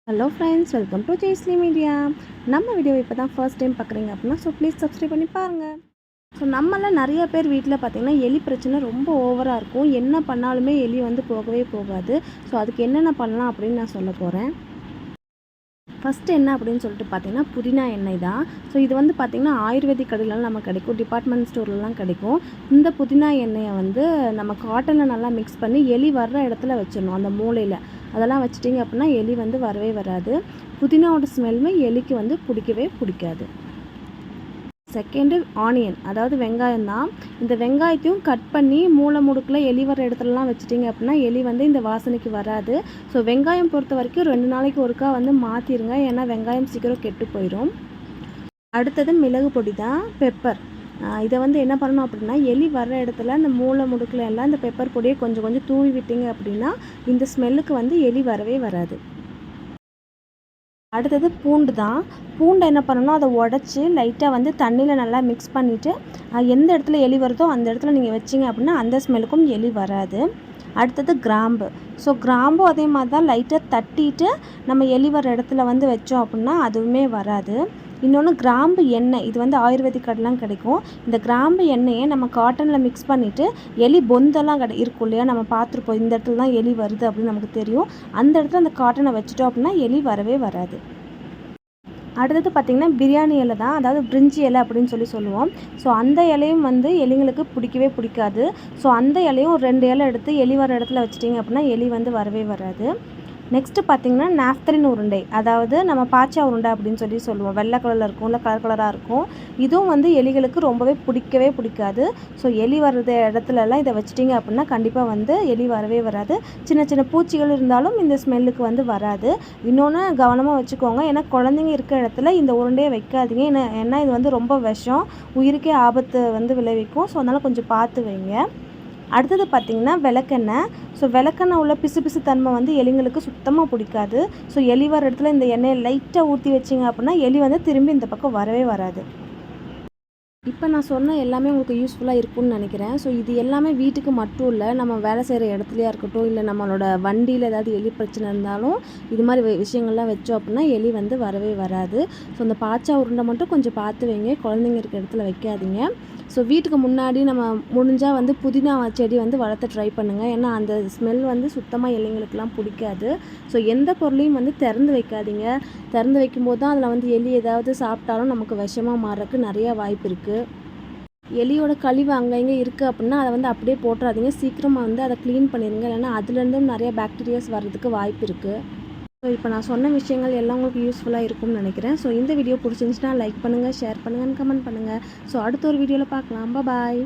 Hello friends, welcome to Jaisli media. நம்ம video இப்போ தான் ஃபர்ஸ்ட் டைம் பார்க்குறீங்க அப்படின்னா ப்ளீஸ் சப்ஸ்கிரைப் பண்ணி பாருங்கள். நம்மள நிறைய பேர் வீட்டில் பார்த்திங்கன்னா எலி பிரச்சனை ரொம்ப ஓவராக இருக்கும். என்ன பண்ணாலுமே எலி போகவே போகாது. அதுக்கு என்னென்ன பண்ணலாம் அப்படின்னு நான் சொல்ல போகிறேன். ஃபஸ்ட்டு என்ன அப்படின்னு சொல்லிட்டு பார்த்தீங்கன்னா புதினா எண்ணெய் தான். இது பார்த்திங்கன்னா ஆயுர்வேதிக் கடையிலலாம் நம்ம கிடைக்கும், டிபார்ட்மெண்ட் ஸ்டோர்லலாம் கிடைக்கும். இந்த புதினா எண்ணெயை நம்ம காட்டனில் நல்லா மிக்ஸ் பண்ணி எலி வர்ற இடத்துல வச்சிடணும். அந்த மூலையில் அதெல்லாம் வச்சிட்டிங்க அப்படின்னா எலி வரவே வராது. புதினாவோட ஸ்மெல்லுமே எலிக்கு பிடிக்கவே பிடிக்காது. செகண்டு ஆனியன், அதாவது வெங்காயம் தான். இந்த வெங்காயத்தையும் கட் பண்ணி மூளை முடுக்கில் எலி வர இடத்துலலாம் வச்சுட்டிங்க அப்படின்னா எலி இந்த வாசனைக்கு வராது. வெங்காயம் பொறுத்த வரைக்கும் 2 நாளைக்கு ஒருக்கா மாற்றிடுங்க, ஏன்னா வெங்காயம் சீக்கிரம் கெட்டு போயிடும். அடுத்தது மிளகு பொடி தான், பெப்பர். இதை என்ன பண்ணணும் அப்படின்னா எலி வர்ற இடத்துல இந்த மூளை முடுக்கில் எல்லாம் இந்த பெப்பர் பொடியை கொஞ்சம் கொஞ்சம் தூவி விட்டிங்க அப்படின்னா இந்த ஸ்மெல்லுக்கு எலி வரவே வராது. அடுத்தது பூண்டு தான். பூண்டை என்ன பண்ணணும், அதை உடச்சி லைட்டாக தண்ணியில் நல்லா மிக்ஸ் பண்ணிவிட்டு எந்த இடத்துல எலி வருதோ அந்த இடத்துல நீங்கள் வச்சிங்க அப்படின்னா அந்த ஸ்மெல்லுக்கும் எலி வராது. அடுத்தது கிராம்பு. கிராம்பும் அதே மாதிரி தான் லைட்டாக தட்டிட்டு நம்ம எலி வர இடத்துல வச்சோம் அப்படின்னா அதுவுமே வராது. இன்னொன்று கிராம்பு எண்ணெய், இது ஆயுர்வேதிக் கடைலாம் கிடைக்கும். இந்த கிராம்பு எண்ணெயை நம்ம காட்டனில் மிக்ஸ் பண்ணிவிட்டு எலி பொந்தெல்லாம் இருக்கும் இல்லையா, நம்ம பார்த்துருப்போம் இந்த இடத்துல தான் எலி வருது அப்படின்னு நமக்கு தெரியும். அந்த இடத்துல அந்த காட்டனை வச்சுட்டோம் அப்படின்னா எலி வரவே வராது. அடுத்தது பார்த்திங்கன்னா பிரியாணி இலை தான், அதாவது பிரிஞ்சி இலை அப்படின்னு சொல்லுவோம். அந்த இலையும் எலிங்களுக்கு பிடிக்கவே பிடிக்காது. அந்த இலையும் ஒரு 2 இலை எடுத்து எலி வர இடத்துல வச்சிட்டிங்க அப்படின்னா எலி வரவே வராது. நெக்ஸ்ட்டு பார்த்திங்கன்னா நாஃப்தலின் உருண்டை, அதாவது நம்ம பாச்சா உருண்டை அப்படின்னு சொல்லுவோம். வெள்ளை கலரில் இருக்கும், இல்லை கலர் கலராக இருக்கும். இதுவும் எலிகளுக்கு ரொம்பவே பிடிக்கவே பிடிக்காது. எலி வர்றது இடத்துலலாம் இதை வச்சிட்டிங்க அப்படின்னா கண்டிப்பாக எலி வரவே வராது. சின்ன சின்ன பூச்சிகள் இருந்தாலும் இந்த ஸ்மெல்லுக்கு வராது. இன்னொன்று கவனமாக வச்சுக்கோங்க, ஏன்னா குழந்தைங்க இருக்கிற இடத்துல இந்த உருண்டையை வைக்காதீங்க. ஏன்னா இது ரொம்ப விஷம், உயிருக்கே ஆபத்து விளைவிக்கும். அதனால் கொஞ்சம் பார்த்து வைங்க. அடுத்தது பார்த்திங்கன்னா விளக்கெண்ணெய். விளக்கெண்ணெய் உள்ள பிசு பிசு தன்மை எலிங்களுக்கு சுத்தமாக பிடிக்காது. எலி வர இடத்துல இந்த எண்ணெயை லைட்டாக ஊற்றி வச்சிங்க அப்படின்னா எலி திரும்பி இந்த பக்கம் வரவே வராது. இப்போ நான் சொன்ன எல்லாமே உங்களுக்கு யூஸ்ஃபுல்லாக இருக்கும்னு நினைக்கிறேன். இது எல்லாமே வீட்டுக்கு மட்டும் இல்லை, நம்ம வேலை செய்கிற இடத்துலையா இருக்கட்டும், இல்லை நம்மளோட வண்டியில் ஏதாவது எலி பிரச்சனை இருந்தாலும் இது மாதிரி விஷயங்கள்லாம் வச்சோம் அப்படின்னா எலி வரவே வராது. அந்த பாச்சா உருண்டை மட்டும் கொஞ்சம் பார்த்து வைங்க, குழந்தைங்க இருக்க இடத்துல வைக்காதீங்க. வீட்டுக்கு முன்னாடி நம்ம முடிஞ்சால் புதினா செடி வளர்த்த ட்ரை பண்ணுங்கள், ஏன்னா அந்த ஸ்மெல் சுத்தமாக எலிங்களுக்கெல்லாம் பிடிக்காது. எந்த பொருளையும் திறந்து வைக்காதீங்க. திறந்து வைக்கும்போது தான் அதில் எலி ஏதாவது சாப்பிட்டாலும் நமக்கு விஷமாக மாறக்கு நிறையா வாய்ப்பு இருக்குது. எலியோட கழிவு அங்கே இங்கே இருக்குது அப்படின்னா அதை அப்படியே போட்டுறாதீங்க. சீக்கிரமாக அதை க்ளீன் பண்ணிடுங்க, இல்லைன்னா அதுலேருந்தும் நிறைய பாக்டீரியாஸ் வர்றதுக்கு வாய்ப்பு இருக்குது. இப்போ நான் சொன்ன விஷயங்கள் எல்லாம் உங்களுக்கு யூஸ்ஃபுல்லாக இருக்கும்னு நினைக்கிறேன். இந்த வீடியோ பிடிச்சிருந்துச்சுன்னா லைக் பண்ணுங்கள், ஷேர் பண்ணுங்கள், கமெண்ட் பண்ணுங்கள். அடுத்த ஒரு வீடியோவில் பார்க்கலாம். பாய்.